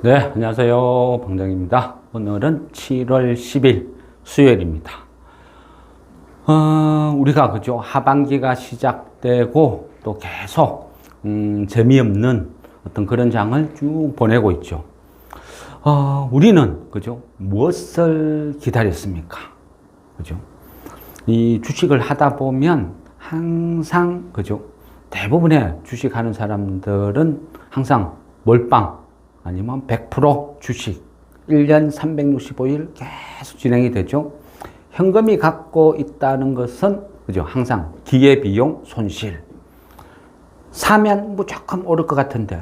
네, 안녕하세요. 방장입니다. 오늘은 7월 10일 수요일입니다. 우리가 그죠? 하반기가 시작되고 또 계속 재미없는 어떤 그런 장을 쭉 보내고 있죠. 우리는 그죠? 무엇을 기다렸습니까? 그죠? 이 주식을 하다 보면 항상 그죠? 대부분의 주식하는 사람들은 항상 몰빵 아니면 100% 주식 1년 365일 계속 진행이 되죠. 현금이 갖고 있다는 것은 그죠? 항상 기회비용 손실. 사면 무조건 오를 것 같은데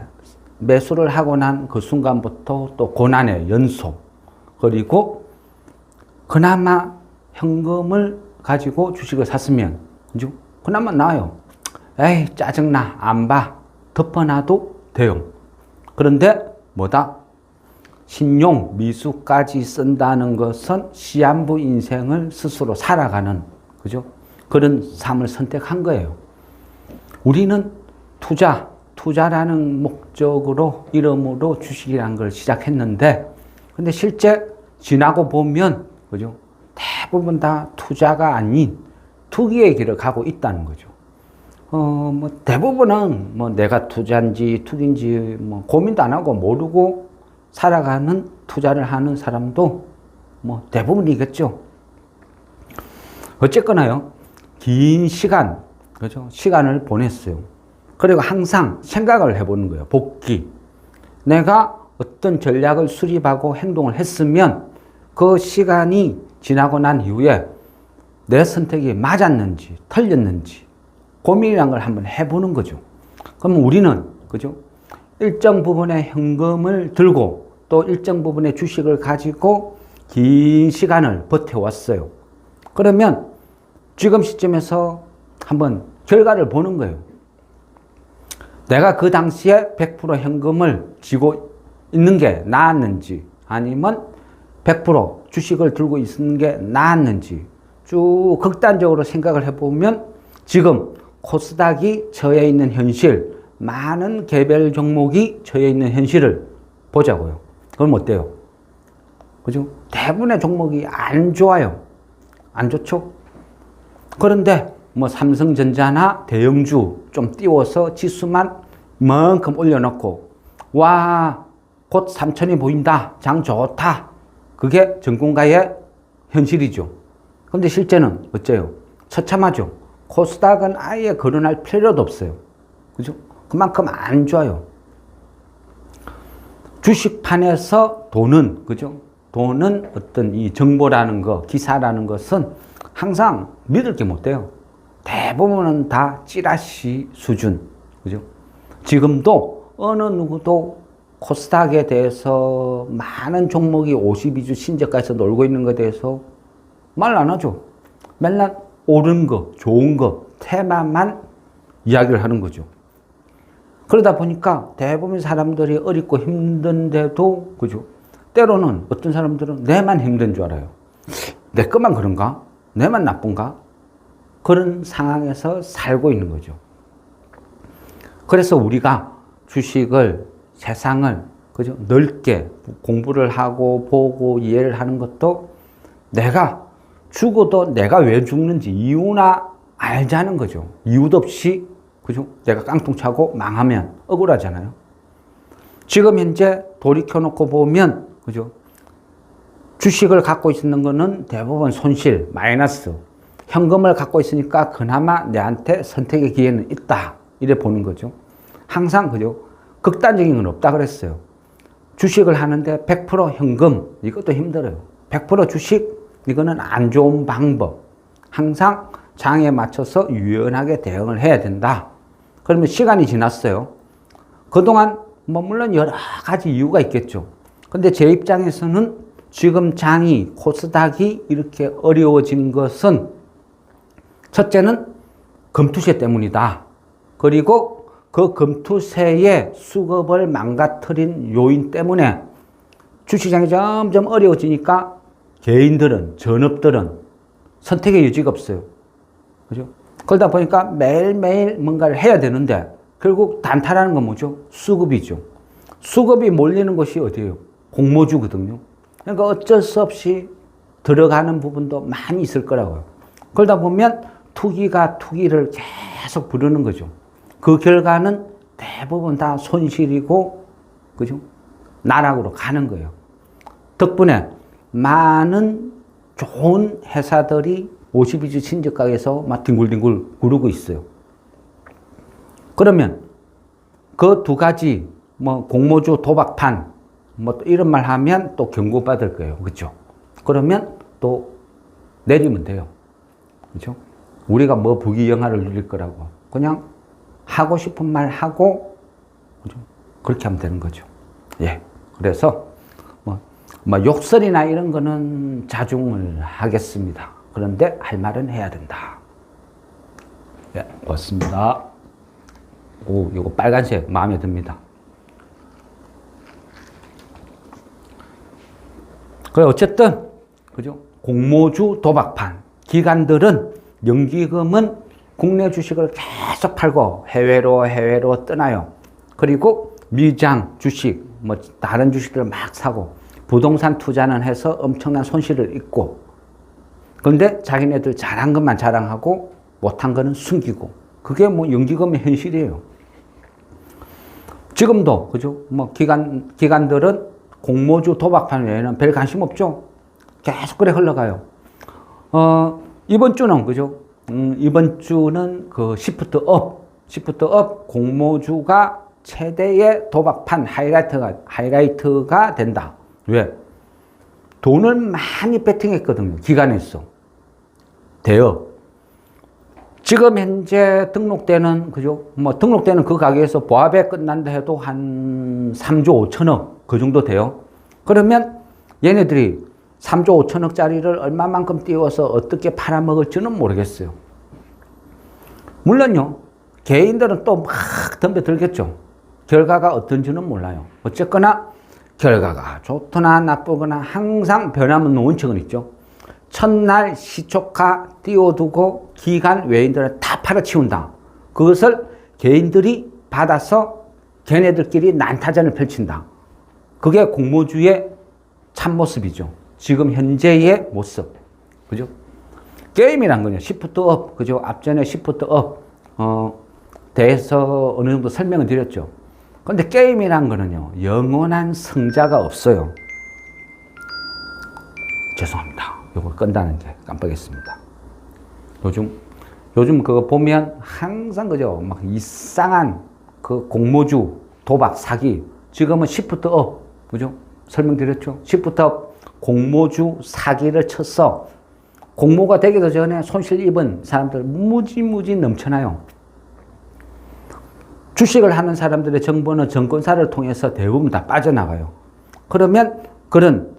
매수를 하고 난 그 순간부터 또 고난의 연속. 그리고 그나마 현금을 가지고 주식을 샀으면 그죠? 그나마 나아요. 에이 짜증나 안 봐. 덮어놔도 돼요. 그런데 뭐다? 신용, 미수까지 쓴다는 것은 시한부 인생을 스스로 살아가는, 그죠? 그런 삶을 선택한 거예요. 우리는 투자라는 목적으로, 이름으로 주식이라는 걸 시작했는데, 근데 실제 지나고 보면, 그죠? 대부분 다 투자가 아닌 투기의 길을 가고 있다는 거죠. 대부분은 내가 투자인지 투기인지 고민도 안 하고 모르고 살아가는 투자를 하는 사람도 대부분이겠죠. 어쨌거나요, 긴 시간, 그죠? 시간을 보냈어요. 그리고 항상 생각을 해보는 거예요. 복귀. 내가 어떤 전략을 수립하고 행동을 했으면 그 시간이 지나고 난 이후에 내 선택이 맞았는지, 틀렸는지, 고민이란 걸 한번 해보는 거죠. 그럼 우리는, 그죠? 일정 부분의 현금을 들고 또 일정 부분의 주식을 가지고 긴 시간을 버텨왔어요. 그러면 지금 시점에서 한번 결과를 보는 거예요. 내가 그 당시에 100% 현금을 쥐고 있는 게 나았는지 아니면 100% 주식을 들고 있는 게 나았는지 쭉 극단적으로 생각을 해보면 지금 코스닥이 처해 있는 현실, 많은 개별 종목이 처해 있는 현실을 보자고요. 그럼 어때요? 그죠? 대부분의 종목이 안 좋아요. 안 좋죠? 그런데 삼성전자나 대형주 좀 띄워서 지수만 이만큼 올려놓고 와, 곧 3천이 보인다. 장 좋다. 그게 전문가의 현실이죠. 그런데 실제는 어째요? 처참하죠. 코스닥은 아예 거론할 필요도 없어요. 그죠? 그만큼 안 좋아요. 주식판에서 돈은, 그죠? 돈은 어떤 이 정보라는 거, 기사라는 것은 항상 믿을 게 못 돼요. 대부분은 다 찌라시 수준. 그죠? 지금도 어느 누구도 코스닥에 대해서 많은 종목이 52주 신저가에서 놀고 있는 것에 대해서 말 안 하죠. 맨날 옳은 거, 좋은 거, 테마만 이야기를 하는 거죠. 그러다 보니까 대부분 사람들이 어렵고 힘든데도, 그죠? 때로는 어떤 사람들은 내만 힘든 줄 알아요. 내 것만 그런가? 내만 나쁜가? 그런 상황에서 살고 있는 거죠. 그래서 우리가 주식을, 세상을, 그죠? 넓게 공부를 하고 보고 이해를 하는 것도 내가 죽어도 내가 왜 죽는지 이유나 알자는 거죠. 이유도 없이, 그죠? 내가 깡통 차고 망하면 억울하잖아요. 지금 현재 돌이켜놓고 보면, 그죠? 주식을 갖고 있는 거는 대부분 손실, 마이너스. 현금을 갖고 있으니까 그나마 내한테 선택의 기회는 있다. 이래 보는 거죠. 항상, 그죠? 극단적인 건 없다 그랬어요. 주식을 하는데 100% 현금, 이것도 힘들어요. 100% 주식, 이거는 안 좋은 방법. 항상 장에 맞춰서 유연하게 대응을 해야 된다. 그러면 시간이 지났어요. 그동안 물론 여러 가지 이유가 있겠죠. 근데 제 입장에서는 지금 장이, 코스닥이 이렇게 어려워진 것은 첫째는 금투세 때문이다. 그리고 그 금투세의 수급을 망가뜨린 요인 때문에 주식시장이 점점 어려워지니까 개인들은, 전업들은 선택의 여지가 없어요. 그죠? 그러다 보니까 매일매일 뭔가를 해야 되는데 결국 단타라는 건 뭐죠? 수급이죠. 수급이 몰리는 곳이 어디예요? 공모주거든요. 그러니까 어쩔 수 없이 들어가는 부분도 많이 있을 거라고요. 그러다 보면 투기가 투기를 계속 부르는 거죠. 그 결과는 대부분 다 손실이고, 그죠? 나락으로 가는 거예요. 덕분에 많은 좋은 회사들이 52주 신저가에서 막 뒹굴뒹굴 구르고 있어요. 그러면 그 두 가지, 뭐 공모주 도박판, 뭐 이런 말 하면 또 경고받을 거예요. 그렇죠? 그러면 또 내리면 돼요. 그렇죠? 우리가 뭐 부귀영화를 누릴 거라고. 그냥 하고 싶은 말 하고, 그죠? 그렇게 하면 되는 거죠. 예. 그래서 뭐 욕설이나 이런 거는 자중을 하겠습니다. 그런데 할 말은 해야 된다. 예, 고맙습니다. 오, 이거 빨간색 마음에 듭니다. 그래, 어쨌든, 그죠? 공모주 도박판. 기관들은 연기금은 국내 주식을 계속 팔고 해외로 떠나요. 그리고 미장 주식, 뭐 다른 주식들을 막 사고 부동산 투자는 해서 엄청난 손실을 입고, 그런데 자기네들 잘한 것만 자랑하고 못한 거는 숨기고, 그게 뭐 연기금의 현실이에요. 지금도, 그죠? 뭐 기관들은 공모주 도박판 외에는 별 관심 없죠? 계속 그래 흘러가요. 이번 주는, 그죠? 이번 주는 그 시프트 업 공모주가 최대의 도박판 하이라이트가 된다. 왜? 돈을 많이 베팅했거든요. 기관에서. 대여. 지금 현재 등록되는, 그죠? 뭐 등록되는 그 가게에서 보합에 끝난다 해도 한 3조 5천억 그 정도 돼요. 그러면 얘네들이 3조 5천억짜리를 얼마만큼 띄워서 어떻게 팔아먹을지는 모르겠어요. 물론요, 개인들은 또 막 덤벼들겠죠. 결과가 어떤지는 몰라요. 어쨌거나 결과가 좋거나 나쁘거나 항상 변함없는 원칙은 있죠. 첫날 시초가 띄워두고 기관 외인들은 다 팔아치운다. 그것을 개인들이 받아서 걔네들끼리 난타전을 펼친다. 그게 공모주의 참모습이죠. 지금 현재의 모습. 그죠? 게임이란 거냐. 시프트 업. 그죠? 앞전에 시프트 업, 대해서 어느 정도 설명을 드렸죠. 근데 게임이란 거는요, 영원한 승자가 없어요. 죄송합니다. 이걸 끈다는 게 깜빡했습니다. 요즘 그거 보면 항상 그죠? 막 이상한 그 공모주, 도박, 사기. 지금은 시프트 업. 그죠? 설명드렸죠? 시프트 업, 공모주 사기를 쳤어. 공모가 되기도 전에 손실 입은 사람들 무지 넘쳐나요. 주식을 하는 사람들의 정보는 증권사를 통해서 대부분 다 빠져나가요. 그러면 그런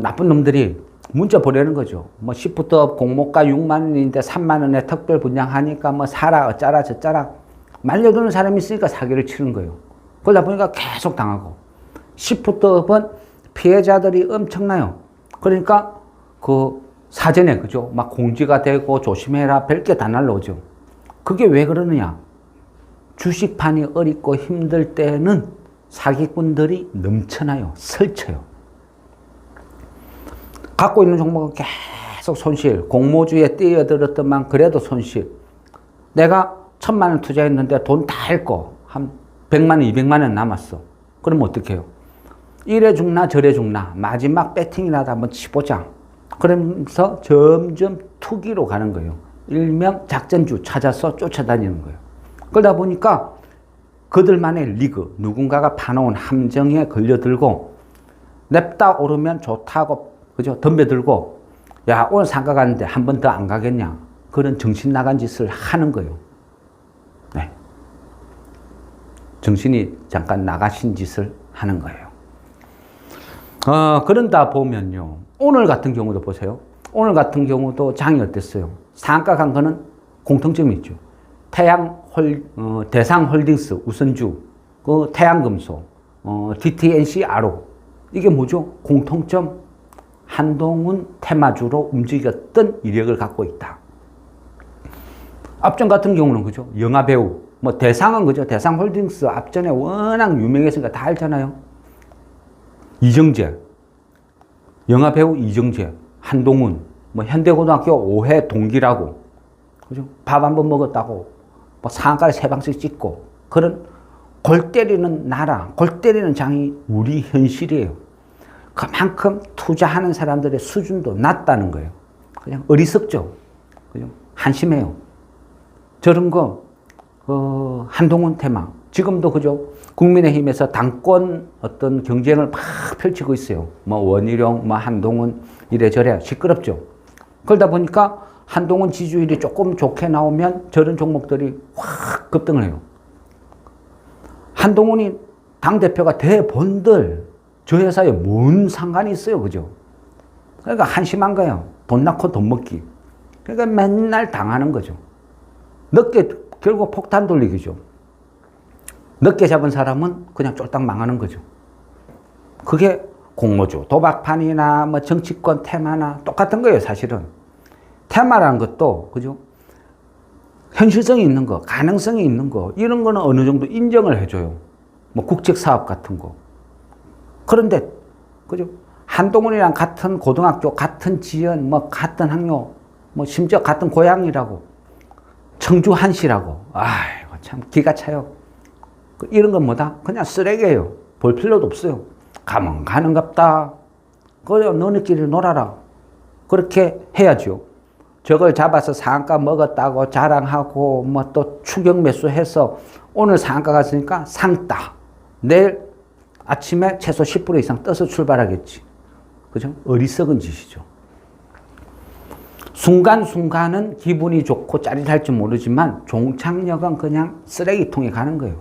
나쁜 놈들이 문자 보내는 거죠. 뭐 시프트업 공모가 6만 원인데 3만 원에 특별 분양하니까 뭐 사라 어쩌라 저쩌라 말려드는 사람이 있으니까 사기를 치는 거예요. 그러다 보니까 계속 당하고, 시프트업은 피해자들이 엄청나요. 그러니까 그 사전에, 그죠? 막 공지가 되고 조심해라 별게 다 날라오죠. 그게 왜 그러느냐? 주식판이 어렵고 힘들 때는 사기꾼들이 넘쳐나요. 설쳐요. 갖고 있는 종목은 계속 손실. 공모주에 뛰어들었더만 그래도 손실. 내가 1,000만 원 투자했는데 돈 다 잃고 한 100만 원, 200만 원 남았어. 그럼 어떻게 해요? 이래 죽나 저래 죽나 마지막 배팅이라도 한번 치보자. 그러면서 점점 투기로 가는 거예요. 일명 작전주 찾아서 쫓아다니는 거예요. 그러다 보니까 그들만의 리그, 누군가가 파놓은 함정에 걸려들고 냅다 오르면 좋다고, 그죠? 덤벼들고, 야, 오늘 상가 갔는데 한 번 더 안 가겠냐? 그런 정신 나간 짓을 하는 거예요. 네. 정신이 잠깐 나가신 짓을 하는 거예요. 그런다 보면요. 오늘 같은 경우도 보세요. 오늘 같은 경우도 장이 어땠어요? 상가 간 거는 공통점이 있죠. 대상홀딩스 우선주, 그 태양금속, DTNC 아로. 이게 뭐죠? 공통점. 한동훈 테마주로 움직였던 이력을 갖고 있다. 앞전 같은 경우는, 그죠? 영화배우, 뭐 대상은 그죠? 대상홀딩스 앞전에 워낙 유명했으니까 다 알잖아요. 이정재, 영화배우 이정재, 한동훈, 뭐 현대고등학교 5회 동기라고, 그죠? 밥 한 번 먹었다고, 뭐 상한가를 3방씩 찍고, 그런 골 때리는 나라, 골 때리는 장이 우리 현실이에요. 그만큼 투자하는 사람들의 수준도 낮다는 거예요. 그냥 어리석죠. 그죠? 한심해요. 저런 거, 한동훈 테마. 지금도 그죠? 국민의힘에서 당권 어떤 경쟁을 막 펼치고 있어요. 뭐 원희룡, 뭐 한동훈 이래저래 시끄럽죠. 그러다 보니까 한동훈 지지율이 조금 좋게 나오면 저런 종목들이 확 급등을 해요. 한동훈이 당대표가 돼본들 저 회사에 뭔 상관이 있어요. 그죠? 그러니까 한심한 거예요. 돈 낳고 돈 먹기. 그러니까 맨날 당하는 거죠. 늦게 결국 폭탄 돌리기죠. 늦게 잡은 사람은 그냥 쫄딱 망하는 거죠. 그게 공모주, 도박판이나 뭐 정치권 테마나 똑같은 거예요, 사실은. 테마라는 것도, 그죠? 현실성이 있는 거, 가능성이 있는 거, 이런 거는 어느 정도 인정을 해줘요. 뭐 국책사업 같은 거. 그런데, 그죠? 한동훈이랑 같은 고등학교, 같은 지연, 뭐 같은 학교, 뭐 심지어 같은 고향이라고. 청주 한시라고. 아이고, 참 기가 차요. 이런 건 뭐다? 그냥 쓰레기예요. 볼 필요도 없어요. 가면 가는갑다. 그래, 너네끼리 놀아라. 그렇게 해야죠. 저걸 잡아서 상한가 먹었다고 자랑하고, 뭐 또 추격 매수해서 오늘 상한가 갔으니까 상따. 내일 아침에 최소 10% 이상 떠서 출발하겠지. 그죠? 어리석은 짓이죠. 순간순간은 기분이 좋고 짜릿할지 모르지만 종착역은 그냥 쓰레기통에 가는 거예요.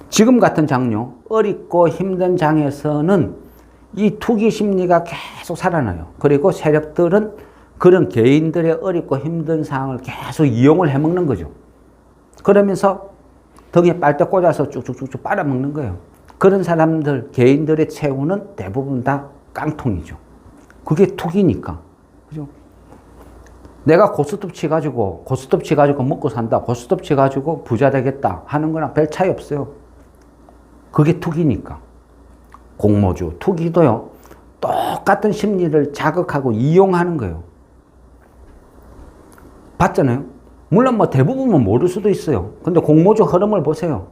지금 같은 장요, 어렵고 힘든 장에서는 이 투기 심리가 계속 살아나요. 그리고 세력들은 그런 개인들의 어렵고 힘든 상황을 계속 이용을 해먹는 거죠. 그러면서 등에 빨대 꽂아서 쭉쭉쭉쭉 빨아먹는 거예요. 그런 사람들, 개인들의 최후는 대부분 다 깡통이죠. 그게 투기니까. 그죠? 내가 고스톱 치가지고 먹고 산다, 고스톱 치가지고 부자 되겠다 하는 거랑 별 차이 없어요. 그게 투기니까. 공모주, 투기도요, 똑같은 심리를 자극하고 이용하는 거예요. 봤잖아요? 물론 뭐 대부분은 모를 수도 있어요. 근데 공모주 흐름을 보세요.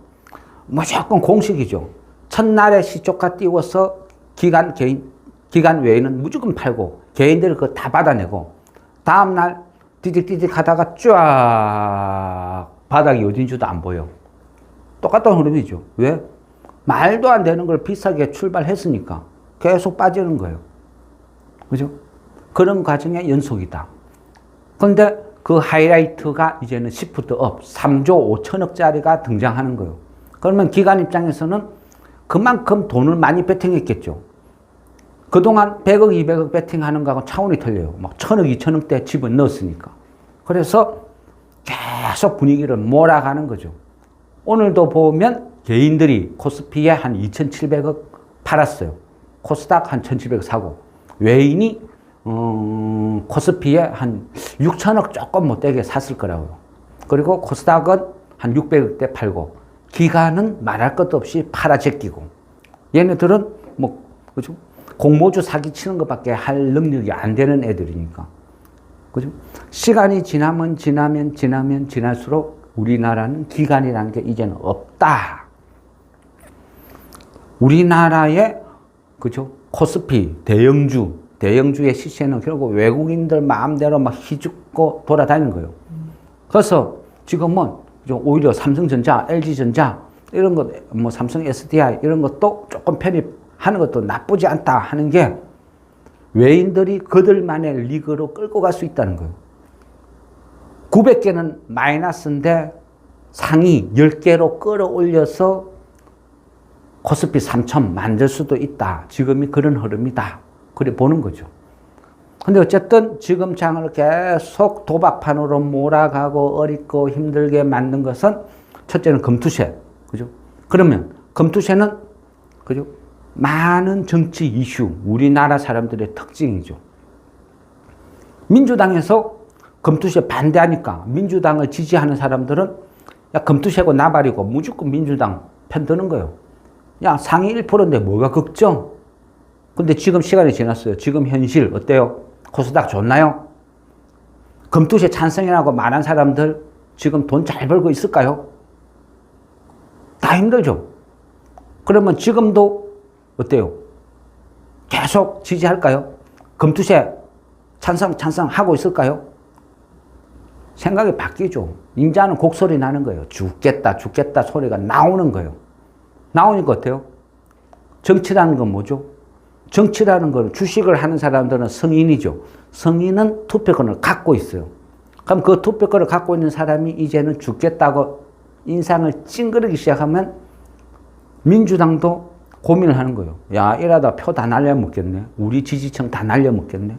무조건 공식이죠. 첫날에 시초가 띄워서 기간 외에는 무조건 팔고, 개인들이 그거 다 받아내고, 다음날 디딕디딕 하다가 쫙 바닥이 어딘지도 안 보여. 똑같은 흐름이죠. 왜? 말도 안 되는 걸 비싸게 출발했으니까 계속 빠지는 거예요. 그죠? 그런 과정의 연속이다. 그런데 그 하이라이트가 이제는 시프트 업, 3조 5천억짜리가 등장하는 거예요. 그러면 기관 입장에서는 그만큼 돈을 많이 베팅했겠죠. 그동안 100억, 200억 베팅하는 거하고 차원이 틀려요. 막 1000억, 2000억대 집어넣었으니까. 그래서 계속 분위기를 몰아가는 거죠. 오늘도 보면 개인들이 코스피에 한 2700억 팔았어요. 코스닥 한 1700억 사고, 외인이 코스피에 한 6천억 조금 못되게 샀을 거라고요. 그리고 코스닥은 한 600억대 팔고, 기관은 말할 것도 없이 팔아 제끼고, 얘네들은 뭐, 그죠? 공모주 사기 치는 것밖에 할 능력이 안 되는 애들이니까. 그죠? 시간이 지날수록 우리나라는 기관이라는 게 이제는 없다. 우리나라의, 그죠? 코스피, 대형주의 시세는 결국 외국인들 마음대로 막 휘죽고 돌아다니는 거예요. 그래서 지금은 오히려 삼성전자, LG전자, 이런 것, 뭐 삼성 SDI, 이런 것도 조금 편입하는 것도 나쁘지 않다 하는 게 외인들이 그들만의 리그로 끌고 갈 수 있다는 거예요. 900개는 마이너스인데 상위 10개로 끌어올려서 코스피 3천 만들 수도 있다. 지금이 그런 흐름이다. 그래 보는 거죠. 근데 어쨌든 지금 장을 계속 도박판으로 몰아가고 어렵고 힘들게 만든 것은 첫째는 금투세. 그죠? 그러면 금투세는, 그죠? 많은 정치 이슈, 우리나라 사람들의 특징이죠. 민주당에서 금투세 반대하니까 민주당을 지지하는 사람들은 야, 금투세고 나발이고 무조건 민주당 편드는 거예요. 야, 상위 1%인데 뭐가 걱정? 근데 지금 시간이 지났어요. 지금 현실 어때요? 코스닥 좋나요? 금투세 찬성이라고 말한 사람들 지금 돈 잘 벌고 있을까요? 다 힘들죠. 그러면 지금도 어때요? 계속 지지할까요? 금투세 찬성하고 있을까요? 생각이 바뀌죠. 인자는 곡소리 나는 거예요. 죽겠다 소리가 나오는 거예요. 나오니까 어때요? 정치라는 건 뭐죠? 정치라는 건 주식을 하는 사람들은 성인이죠. 성인은 투표권을 갖고 있어요. 그럼 그 투표권을 갖고 있는 사람이 이제는 죽겠다고 인상을 찡그리기 시작하면 민주당도 고민을 하는 거예요. 야, 이러다 표 다 날려먹겠네. 우리 지지층 다 날려먹겠네.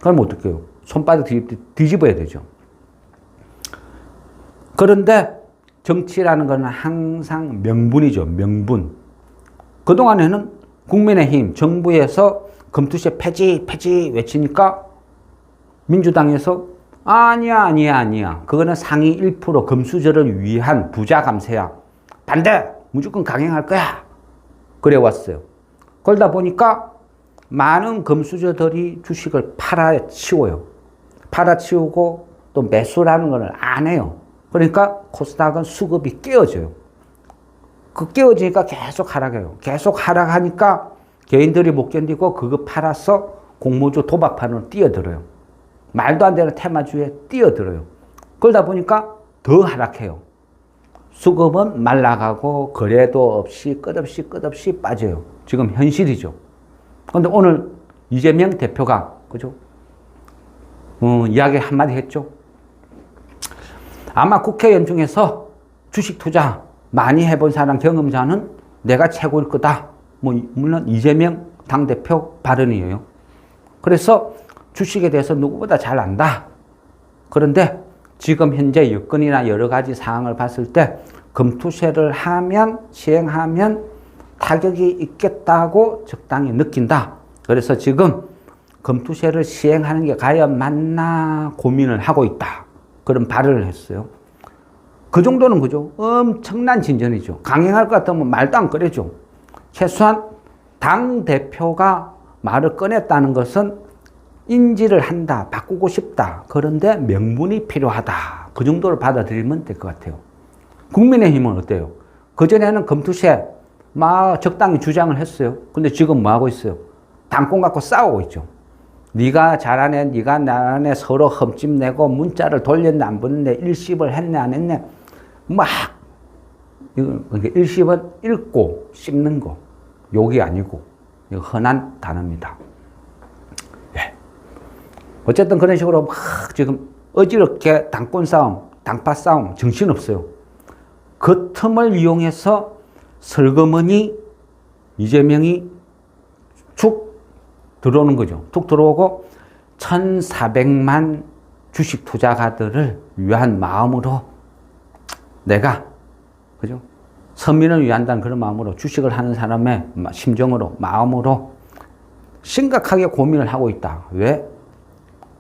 그럼 어떻게 해요? 손바닥 뒤집어야 되죠. 그런데 정치라는 것은 항상 명분이죠. 명분. 그동안에는 국민의힘, 정부에서 금투세 폐지 외치니까 민주당에서 아니야. 그거는 상위 1% 금수저를 위한 부자 감세야. 반대! 무조건 강행할 거야. 그래 왔어요. 그러다 보니까 많은 금수저들이 주식을 팔아치워요. 팔아치우고 또 매수라는 걸 안 해요. 그러니까 코스닥은 수급이 깨어져요. 그 깨어지니까 계속 하락해요. 계속 하락하니까 개인들이 못 견디고 그거 팔아서 공모주 도박판으로 뛰어들어요. 말도 안 되는 테마주에 뛰어들어요. 그러다 보니까 더 하락해요. 수급은 말라가고 거래도 없이 끝없이 빠져요. 지금 현실이죠. 그런데 오늘 이재명 대표가 그죠? 이야기 한마디 했죠. 아마 국회의원 중에서 주식 투자 많이 해본 사람 경험자는 내가 최고일 거다. 물론 이재명 당대표 발언이에요. 그래서 주식에 대해서 누구보다 잘 안다. 그런데 지금 현재 여건이나 여러 가지 상황을 봤을 때 금투세를 시행하면 타격이 있겠다고 적당히 느낀다. 그래서 지금 금투세를 시행하는 게 과연 맞나 고민을 하고 있다. 그런 발언을 했어요. 그 정도는 그죠? 엄청난 진전이죠. 강행할 것 같으면 말도 안 꺼내죠. 최소한 당대표가 말을 꺼냈다는 것은 인지를 한다, 바꾸고 싶다. 그런데 명분이 필요하다. 그 정도로 받아들이면 될 것 같아요. 국민의힘은 어때요? 그전에는 금투세 막 적당히 주장을 했어요. 근데 지금 뭐 하고 있어요? 당권 갖고 싸우고 있죠. 네가 잘하네, 네가 나네 서로 흠집내고 문자를 돌렸네, 안 보냈네, 일십을 했네, 안 했네. 막 일십은 읽고 씹는 거. 욕이 아니고 이거 흔한 단어입니다. 예. 어쨌든 그런 식으로 막 지금 어지럽게 당권 싸움, 당파 싸움 정신없어요. 그 틈을 이용해서 슬그머니 이재명이 축 들어오는 거죠. 툭 들어오고 1,400만 주식 투자가들을 위한 마음으로 내가 그죠? 서민을 위한다는 그런 마음으로 주식을 하는 사람의 심정으로 마음으로 심각하게 고민을 하고 있다. 왜?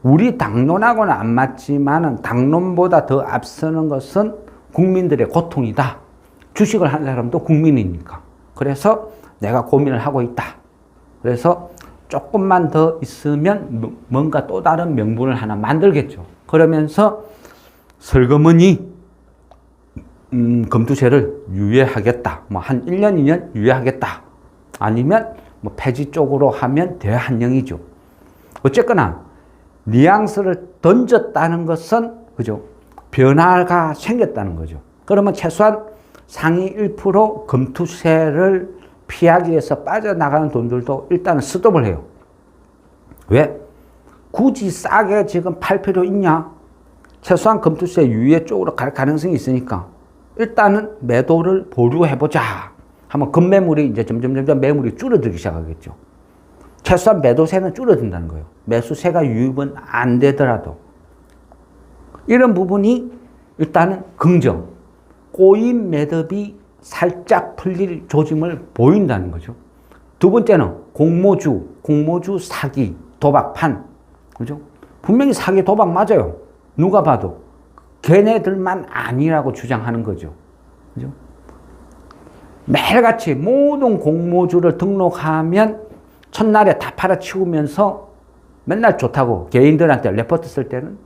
우리 당론하고는 안 맞지만은 당론보다 더 앞서는 것은 국민들의 고통이다. 주식을 하는 사람도 국민이니까. 그래서 내가 고민을 하고 있다. 그래서 조금만 더 있으면 뭔가 또 다른 명분을 하나 만들겠죠. 그러면서 슬그머니 금투세를 유예하겠다. 한 1년, 2년 유예하겠다. 아니면 폐지 쪽으로 하면 대한령이죠. 어쨌거나 뉘앙스를 던졌다는 것은 그죠? 변화가 생겼다는 거죠. 그러면 최소한 상위 1% 금투세를 피하기 위해서 빠져나가는 돈들도 일단은 스톱을 해요. 왜? 굳이 싸게 지금 팔 필요 있냐? 최소한 금투세 유예 쪽으로 갈 가능성이 있으니까 일단은 매도를 보류해보자 하면 급매물이 이제 점점 매물이 줄어들기 시작하겠죠. 최소한 매도세는 줄어든다는 거예요. 매수세가 유입은 안 되더라도. 이런 부분이 일단은 긍정. 꼬인 매듭이 살짝 풀릴 조짐을 보인다는 거죠. 두 번째는 공모주 사기, 도박판. 그죠? 분명히 사기, 도박 맞아요. 누가 봐도. 걔네들만 아니라고 주장하는 거죠. 그죠? 매일같이 모든 공모주를 등록하면 첫날에 다 팔아치우면서 맨날 좋다고 개인들한테 레포트 쓸 때는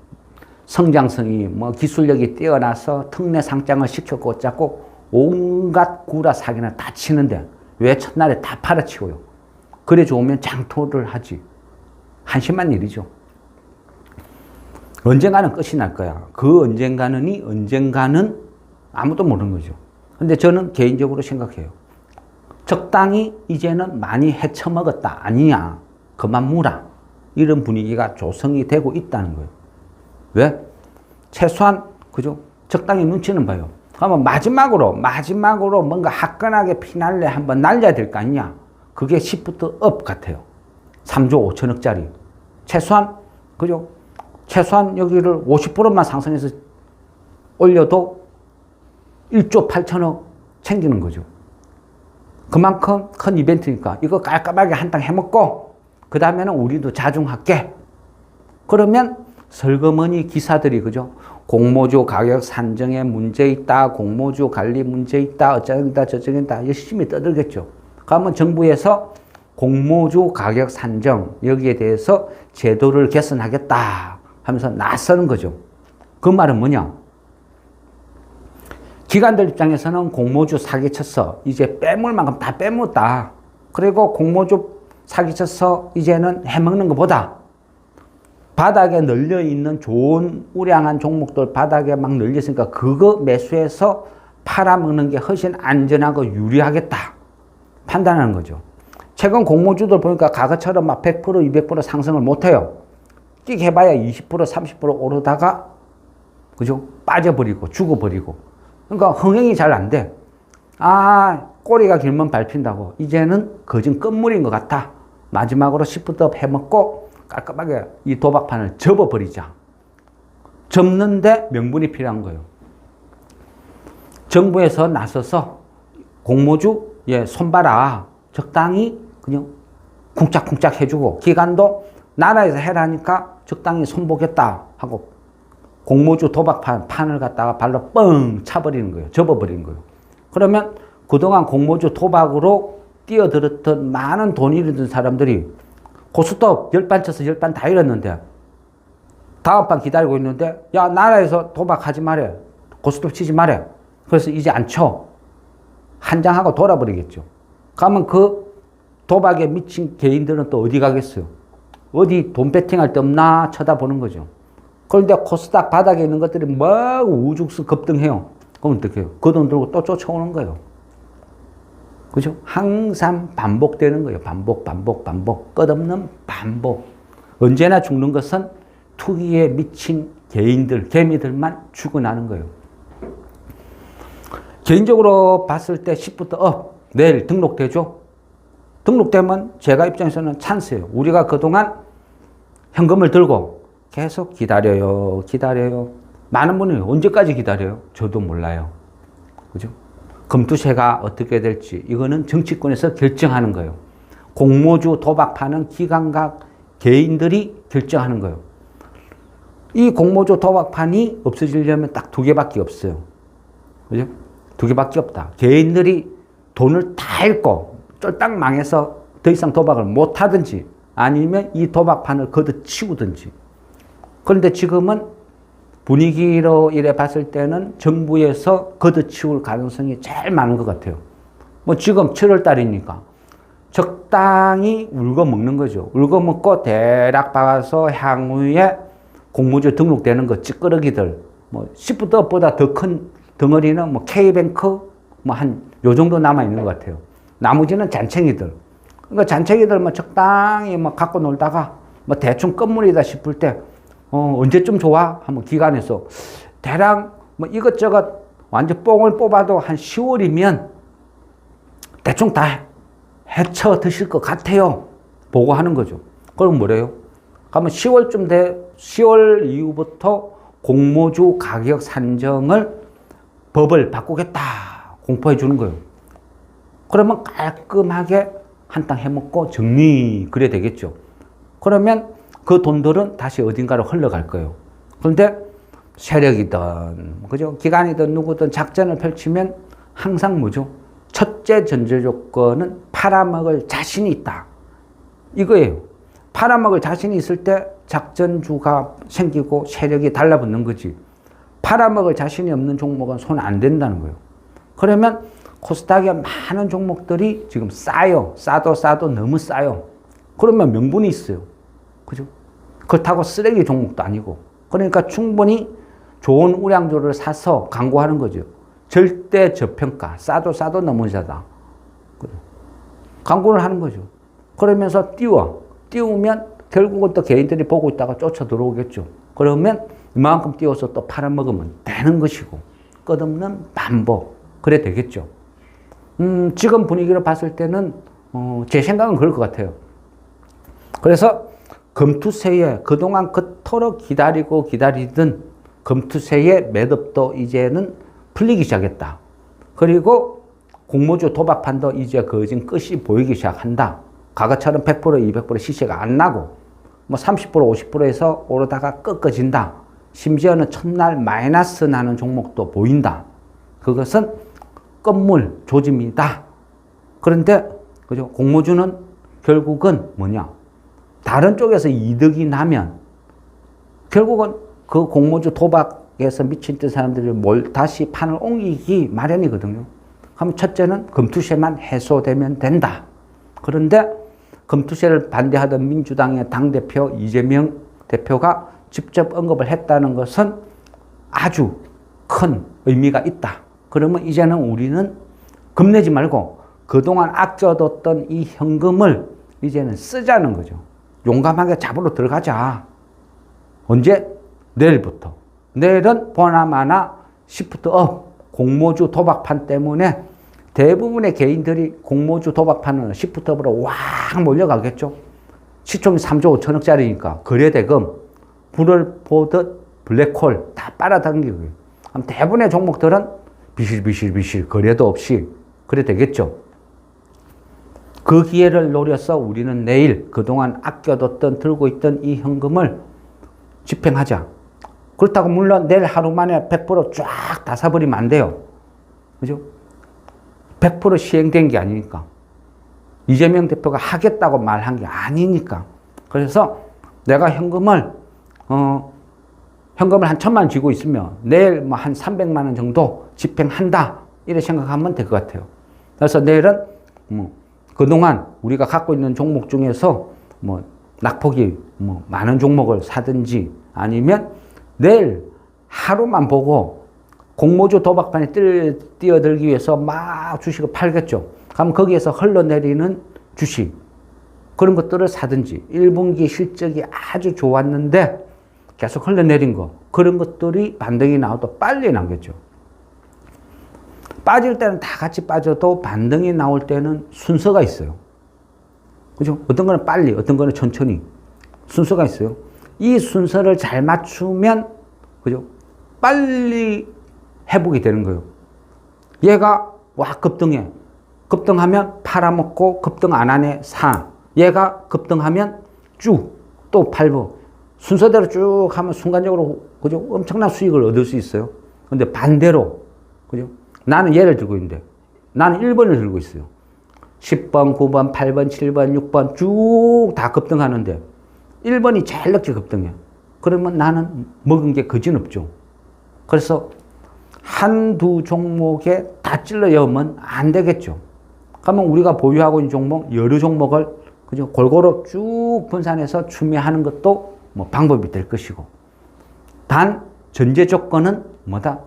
성장성이 뭐 기술력이 뛰어나서 특례 상장을 시켰고 짜고 온갖 구라 사기는 다 치는데 왜 첫날에 다 팔아치워요? 그래 좋으면 장토를 하지. 한심한 일이죠. 언젠가는 끝이 날 거야. 그 언젠가는 아무도 모르는 거죠. 근데 저는 개인적으로 생각해요. 적당히 이제는 많이 헤쳐먹었다. 아니야. 그만 무라. 이런 분위기가 조성이 되고 있다는 거예요. 왜? 최소한, 그죠? 적당히 눈치는 봐요. 그러면 마지막으로 뭔가 화끈하게 피날레 한번 날려야 될 거 아니냐? 그게 시프트 업 같아요. 3조 5천억짜리. 최소한, 그죠? 최소한 여기를 50%만 상승해서 올려도 1조 8천억 챙기는 거죠. 그만큼 큰 이벤트니까 이거 깔끔하게 한 탕 해먹고 그 다음에는 우리도 자중할게. 그러면 설거머니 기사들이 그죠? 공모주 가격 산정에 문제 있다. 공모주 관리 문제 있다. 어쩌다 저쩌다 열심히 떠들겠죠. 그러면 정부에서 공모주 가격 산정 여기에 대해서 제도를 개선하겠다 하면서 나서는 거죠. 그 말은 뭐냐? 기관들 입장에서는 공모주 사기쳤어. 이제 빼물 만큼 다 빼먹었다. 그리고 공모주 사기쳐서 이제는 해먹는 것보다 바닥에 널려있는 좋은 우량한 종목들 바닥에 막 널렸으니까 그거 매수해서 팔아먹는 게 훨씬 안전하고 유리하겠다 판단하는 거죠. 최근 공모주들 보니까 과거처럼 막 100% 200% 상승을 못해요. 끽 해봐야 20% 30% 오르다가 그죠? 빠져버리고 죽어버리고 그러니까 흥행이 잘 안 돼. 아, 꼬리가 길면 밟힌다고. 이제는 거진 끝물인 것 같아. 마지막으로 시프트업 해먹고 깔끔하게 이 도박판을 접어버리자. 접는데 명분이 필요한 거예요. 정부에서 나서서 공모주 손봐라. 적당히 그냥 쿵짝쿵짝 해주고 기관도 나라에서 해라니까 적당히 손보겠다 하고 공모주 도박판을 갖다가 발로 뻥 차버리는 거예요. 접어버리는 거예요. 그러면 그동안 공모주 도박으로 뛰어들었던 많은 돈 잃은 사람들이 고스톱 10판 쳐서 10판 다 잃었는데 다음 판 기다리고 있는데 야 나라에서 도박하지 말해. 고스톱 치지 말해. 그래서 이제 안 쳐. 한장하고 돌아버리겠죠. 그러면 그 도박에 미친 개인들은 또 어디 가겠어요? 어디 돈 배팅할 데 없나 쳐다보는 거죠. 그런데 코스닥 바닥에 있는 것들이 막 우죽수 급등해요. 그럼 어떻게 해요? 그 돈 들고 또 쫓아오는 거예요. 그죠? 항상 반복되는 거예요. 반복. 끝없는 반복. 언제나 죽는 것은 투기에 미친 개인들, 개미들만 죽어나는 거예요. 개인적으로 봤을 때 시프트 업, 내일 등록되죠? 등록되면 제가 입장에서는 찬스예요. 우리가 그동안 현금을 들고 계속 기다려요. 많은 분이 언제까지 기다려요? 저도 몰라요. 그죠? 금투세가 어떻게 될지 이거는 정치권에서 결정하는 거예요. 공모주 도박파는 기관과 개인들이 결정하는 거예요. 이 공모주 도박판이 없어지려면 딱 두 개밖에 없어요. 그죠? 두 개밖에 없다. 개인들이 돈을 다 잃고 쫄딱 망해서 더 이상 도박을 못 하든지 아니면 이 도박판을 걷어치우든지. 그런데 지금은 분위기로 이래 봤을 때는 정부에서 걷어치울 가능성이 제일 많은 것 같아요. 뭐 지금 7월 달이니까 적당히 울고 먹는 거죠. 울고 먹고 대략 박아서 향후에 공모주 등록되는 거 찌끄러기들 뭐 시프트업보다 더 큰 덩어리는 뭐 K뱅크 뭐 한 요 정도 남아 있는 것 같아요. 나머지는 잔챙이들. 그러니까 잔챙이들 뭐 적당히 뭐 갖고 놀다가 뭐 대충 끝물이다 싶을 때 언제쯤 좋아? 하면 기관에서 대략 뭐 이것저것 완전 뽕을 뽑아도 한 10월이면 대충 다 해쳐 드실 것 같아요. 보고하는 거죠. 그럼 뭐래요? 그러면 10월 이후부터 공모주 가격 산정을 법을 바꾸겠다. 공포해 주는 거예요. 그러면 깔끔하게 한탕 해먹고 정리 그래 되겠죠. 그러면 그 돈들은 다시 어딘가로 흘러갈 거예요. 그런데 세력이든, 그죠? 기관이든 누구든 작전을 펼치면 항상 뭐죠? 첫째 전제 조건은 팔아먹을 자신이 있다. 이거예요. 팔아먹을 자신이 있을 때 작전주가 생기고 세력이 달라붙는 거지. 팔아먹을 자신이 없는 종목은 손 안 된다는 거예요. 그러면 코스닥에 많은 종목들이 지금 싸요. 싸도 너무 싸요. 그러면 명분이 있어요. 그죠? 그렇다고 쓰레기 종목도 아니고. 그러니까 충분히 좋은 우량주를 사서 광고하는 거죠. 절대 저평가. 싸도 너무 싸다. 광고를 하는 거죠. 그러면서 띄우면 결국은 또 개인들이 보고 있다가 쫓아 들어오겠죠. 그러면 이만큼 띄워서 또 팔아먹으면 되는 것이고, 끝없는 반복. 그래 되겠죠. 지금 분위기를 봤을 때는, 제 생각은 그럴 것 같아요. 그래서 금투세에 그동안 그토록 기다리던 금투세의 매듭도 이제는 풀리기 시작했다. 그리고 공모주 도박판도 이제 거진 끝이 보이기 시작한다. 과거처럼 100%, 200% 시세가 안 나고 뭐 30%, 50%에서 오르다가 꺾어진다. 심지어는 첫날 마이너스 나는 종목도 보인다. 그것은 건물 조짐이다. 그런데 그죠? 공모주는 결국은 뭐냐? 다른 쪽에서 이득이 나면 결국은 그 공모주 도박에서 미친 듯 사람들이 다시 판을 옮기기 마련이거든요. 그럼 첫째는 금투세만 해소되면 된다. 그런데 금투세를 반대하던 민주당의 당대표 이재명 대표가 직접 언급을 했다는 것은 아주 큰 의미가 있다. 그러면 이제는 우리는 겁내지 말고 그동안 아껴뒀던 이 현금을 이제는 쓰자는 거죠. 용감하게 잡으러 들어가자. 언제? 내일부터. 내일은 보나마나 시프트 업, 공모주 도박판 때문에 대부분의 개인들이 공모주 도박판은 시프트업으로 확 몰려가겠죠. 시총이 3조 5천억짜리니까 거래대금, 불을 보듯 블랙홀 다 빨아당기고. 대부분의 종목들은 비실비실 거래도 없이 그래 되겠죠. 그 기회를 노려서 우리는 내일 그동안 아껴뒀던 들고 있던 이 현금을 집행하자. 그렇다고 물론 내일 하루 만에 100% 쫙 다 사버리면 안 돼요. 그죠? 100% 시행된 게 아니니까. 이재명 대표가 하겠다고 말한 게 아니니까. 그래서 내가 현금을 한 1,000만 원 쥐고 있으면 내일 뭐 한 300만 원 정도 집행한다. 이렇게 생각하면 될 것 같아요. 그래서 내일은 그동안 우리가 갖고 있는 종목 중에서 낙폭이 많은 종목을 사든지 아니면 내일 하루만 보고 공모주 도박판에 뛰어들기 위해서 막 주식을 팔겠죠. 그럼 거기에서 흘러내리는 주식, 그런 것들을 사든지 1분기 실적이 아주 좋았는데 계속 흘러내린 거, 그런 것들이 반등이 나와도 빨리 나오겠죠. 빠질 때는 다 같이 빠져도 반등이 나올 때는 순서가 있어요. 그죠? 어떤 거는 빨리, 어떤 거는 천천히. 순서가 있어요. 이 순서를 잘 맞추면, 그죠? 빨리 회복이 되는 거예요. 얘가 와 급등해. 급등하면 팔아먹고 급등 안 하네 사. 얘가 급등하면 쭉 또 팔고. 순서대로 쭉 하면 순간적으로, 그죠? 엄청난 수익을 얻을 수 있어요. 근데 반대로, 그죠? 나는 얘를 들고 있는데, 나는 1번을 들고 있어요. 10번, 9번, 8번, 7번, 6번 쭉 다 급등하는데, 1번이 제일 늦게 급등해. 그러면 나는 먹은 게 거진없죠. 그래서 한두 종목에 다 찔러 여면 안 되겠죠. 그러면 우리가 보유하고 있는 종목, 여러 종목을 그죠? 골고루 쭉 분산해서 추미하는 것도 방법이 될 것이고. 단, 전제 조건은 뭐다?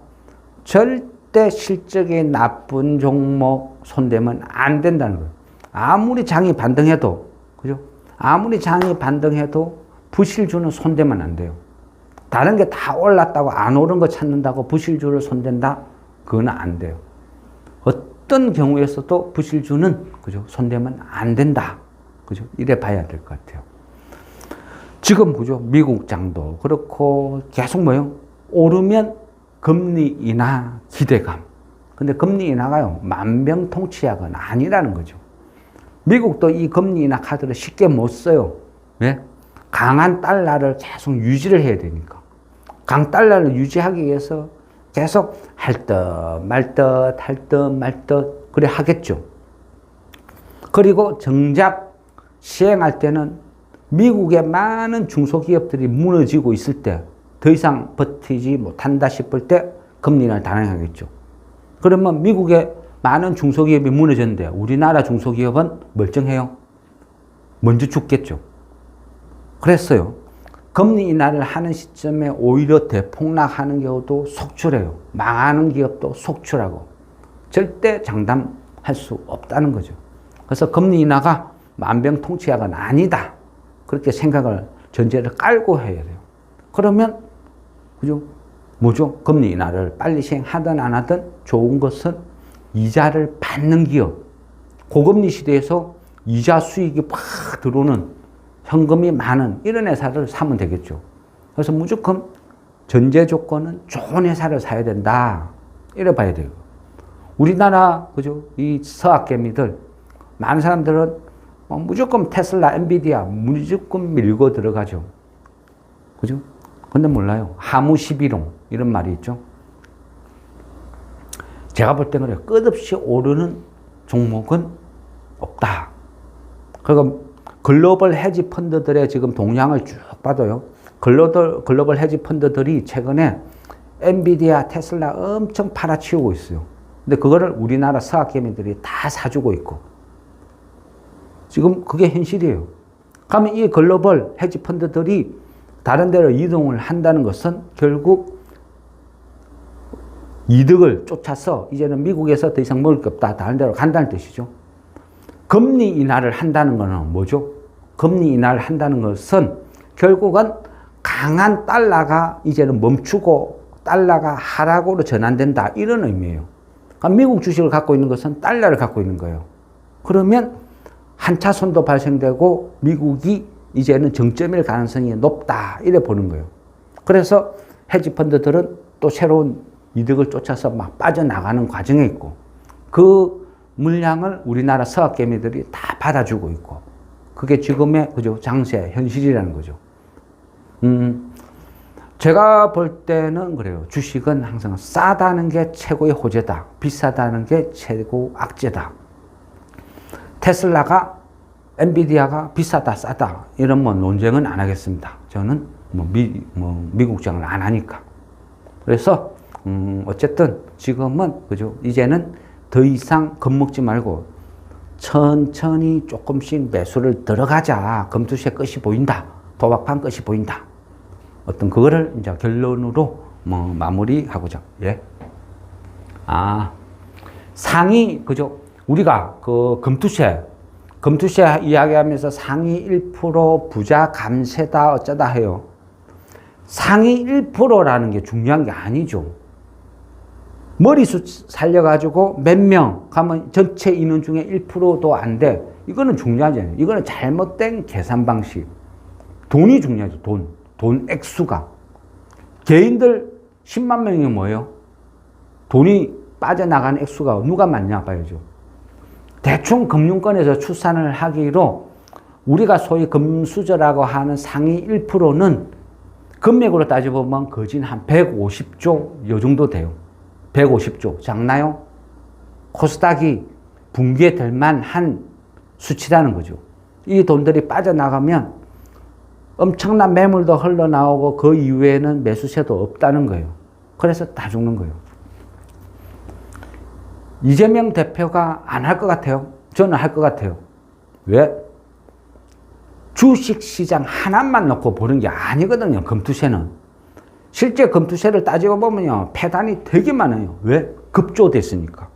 절대 실적이 나쁜 종목 손대면 안 된다는 거예요. 아무리 장이 반등해도, 그죠? 아무리 장이 반등해도 부실주는 손대면 안 돼요. 다른 게 다 올랐다고 안 오른 거 찾는다고 부실주를 손댄다? 그건 안 돼요. 어떤 경우에서도 부실주는, 그죠? 손대면 안 된다. 그죠? 이래 봐야 될 것 같아요. 지금, 그죠? 미국 장도 그렇고 계속 오르면 금리 인하 기대감. 근데 금리 인하가요, 만병통치약은 아니라는 거죠. 미국도 이 금리 인하 카드를 쉽게 못 써요. 왜? 강한 달러를 계속 유지를 해야 되니까. 강달러를 유지하기 위해서 계속 할 듯 말 듯 할 듯 말 듯 그래 하겠죠. 그리고 정작 시행할 때는 미국의 많은 중소기업들이 무너지고 있을 때 더 이상 버티지 못한다 싶을 때 금리 인하를 단행하겠죠. 그러면 미국의 많은 중소기업이 무너졌는데 우리나라 중소기업은 멀쩡해요. 먼저 죽겠죠. 그랬어요. 금리 인하를 하는 시점에 오히려 대폭락하는 경우도 속출해요. 망하는 기업도 속출하고 절대 장담할 수 없다는 거죠. 그래서 금리 인하가 만병통치약은 아니다. 그렇게 생각을 전제를 깔고 해야 돼요. 그러면 그죠? 뭐죠? 금리 인하를 빨리 시행하든 안 하든 좋은 것은 이자를 받는 기업. 고금리 시대에서 이자 수익이 팍 들어오는 현금이 많은 이런 회사를 사면 되겠죠. 그래서 무조건 전제 조건은 좋은 회사를 사야 된다. 이래 봐야 돼요. 우리나라, 그죠? 이 서학개미들, 많은 사람들은 무조건 테슬라, 엔비디아 무조건 밀고 들어가죠. 그죠? 근데 몰라요. 하무 11홍 이런 말이 있죠. 제가 볼 때 그래요. 끝없이 오르는 종목은 없다. 그리고 글로벌 헤지 펀드들의 지금 동향을 쭉 봐도요. 글로벌 헤지 펀드들이 최근에 엔비디아, 테슬라 엄청 팔아치우고 있어요. 근데 그거를 우리나라 서학개미들이 다 사주고 있고. 지금 그게 현실이에요. 그러면 이 글로벌 헤지 펀드들이 다른 데로 이동을 한다는 것은 결국 이득을 쫓아서 이제는 미국에서 더 이상 먹을 게 없다. 다른 데로 간다는 뜻이죠. 금리 인하를 한다는 것은 뭐죠? 금리 인하를 한다는 것은 결국은 강한 달러가 이제는 멈추고 달러가 하락으로 전환된다. 이런 의미예요. 그러니까 미국 주식을 갖고 있는 것은 달러를 갖고 있는 거예요. 그러면 한차선도 발생되고 미국이 이제는 정점일 가능성이 높다. 이래 보는 거예요. 그래서 헤지펀드들은 또 새로운 이득을 쫓아서 막 빠져나가는 과정에 있고 그 물량을 우리나라 서학개미들이 다 받아주고 있고 그게 지금의 그죠 장세, 현실이라는 거죠. 제가 볼 때는 그래요. 주식은 항상 싸다는 게 최고의 호재다. 비싸다는 게 최고 악재다. 테슬라가 엔비디아가 비싸다 싸다 이런 뭐 논쟁은 안 하겠습니다. 저는 미국장을 안 하니까. 그래서 어쨌든 지금은 그죠 이제는 더 이상 겁먹지 말고 천천히 조금씩 매수를 들어가자. 금투시의 끝이 보인다. 도박판 끝이 보인다. 어떤 그거를 이제 결론으로 마무리하고자. 예. 상위 그죠 우리가 그 금투세 이야기하면서 상위 1% 부자 감세다 어쩌다 해요. 상위 1%라는 게 중요한 게 아니죠. 머리수 살려가지고 몇 명 가면 전체 인원 중에 1%도 안 돼. 이거는 중요하지 않아요. 이거는 잘못된 계산 방식. 돈이 중요하죠. 돈 액수가. 개인들 10만 명이 뭐예요? 돈이 빠져나가는 액수가 누가 많냐 봐야죠. 대충 금융권에서 추산을 하기로 우리가 소위 금수저라고 하는 상위 1%는 금액으로 따져보면 거진 한 150조 요 정도 돼요. 150조. 작나요? 코스닥이 붕괴될 만한 수치라는 거죠. 이 돈들이 빠져나가면 엄청난 매물도 흘러나오고 그 이후에는 매수세도 없다는 거예요. 그래서 다 죽는 거예요. 이재명 대표가 안 할 것 같아요. 저는 할 것 같아요. 왜? 주식시장 하나만 놓고 보는 게 아니거든요. 금투세는. 실제 금투세를 따지고 보면요. 폐단이 되게 많아요. 왜? 급조됐으니까.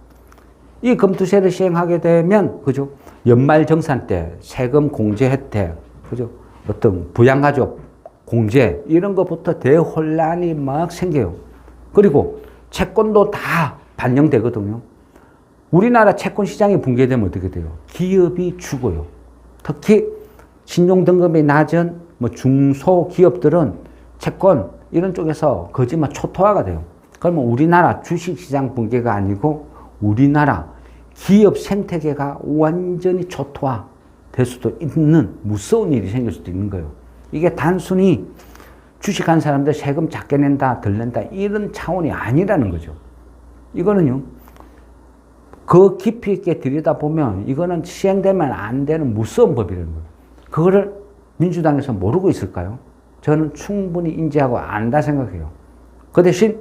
이 금투세를 시행하게 되면 그죠? 연말정산 때 세금 공제 혜택, 그죠? 어떤 부양가족 공제 이런 것부터 대혼란이 막 생겨요. 그리고 채권도 다 반영되거든요. 우리나라 채권 시장이 붕괴되면 어떻게 돼요? 기업이 죽어요. 특히 신용등급이 낮은 중소기업들은 채권 이런 쪽에서 거짓말 초토화가 돼요. 그러면 우리나라 주식시장 붕괴가 아니고 우리나라 기업 생태계가 완전히 초토화 될 수도 있는 무서운 일이 생길 수도 있는 거예요. 이게 단순히 주식한 사람들 세금 작게 낸다, 덜 낸다, 이런 차원이 아니라는 거죠. 이거는요, 그 깊이 있게 들여다보면 이거는 시행되면 안 되는 무서운 법이라는 거예요. 그거를 민주당에서 모르고 있을까요? 저는 충분히 인지하고 안다 생각해요. 그 대신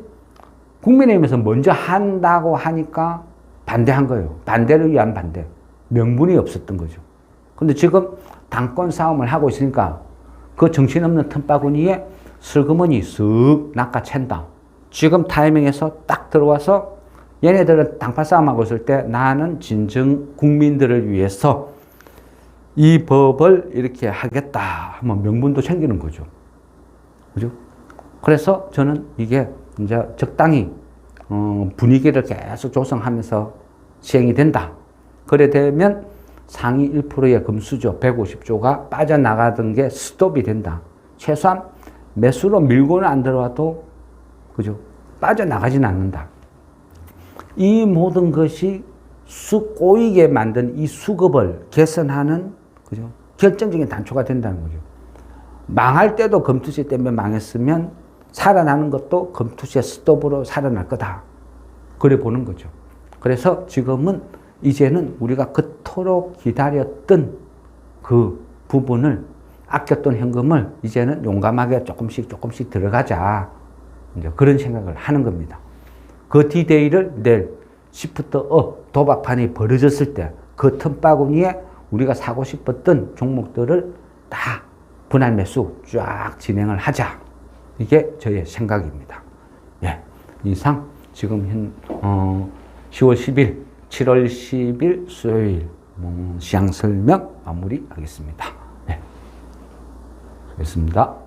국민의힘에서 먼저 한다고 하니까 반대한 거예요. 반대를 위한 반대. 명분이 없었던 거죠. 근데 지금 당권 싸움을 하고 있으니까 그 정신없는 틈바구니에 슬그머니 쓱 낚아챈다. 지금 타이밍에서 딱 들어와서 얘네들은 당파 싸움하고 있을 때 나는 진정 국민들을 위해서 이 법을 이렇게 하겠다 하면 명분도 챙기는 거죠. 그죠? 그래서 저는 이게 이제 적당히 분위기를 계속 조성하면서 시행이 된다. 그래 되면 상위 1%의 금수저 150조가 빠져나가던 게 스톱이 된다. 최소한 매수로 밀고는 안 들어와도 그죠? 빠져나가진 않는다. 이 모든 것이 꼬이게 만든 이 수급을 개선하는 그죠? 결정적인 단초가 된다는 거죠. 망할 때도 금투세 때문에 망했으면 살아나는 것도 금투세 스톱으로 살아날 거다. 그래 보는 거죠. 그래서 지금은 이제는 우리가 그토록 기다렸던 그 부분을 아꼈던 현금을 이제는 용감하게 조금씩 들어가자. 이제 그런 생각을 하는 겁니다. 그 디데이를 내일 시프트 업 도박판이 벌어졌을 때 그 틈바구니에 우리가 사고 싶었던 종목들을 다 분할 매수 쫙 진행을 하자. 이게 저의 생각입니다. 예. 이상 지금 10월 10일, 7월 10일 수요일 시장 설명 마무리하겠습니다. 네. 수고했습니다.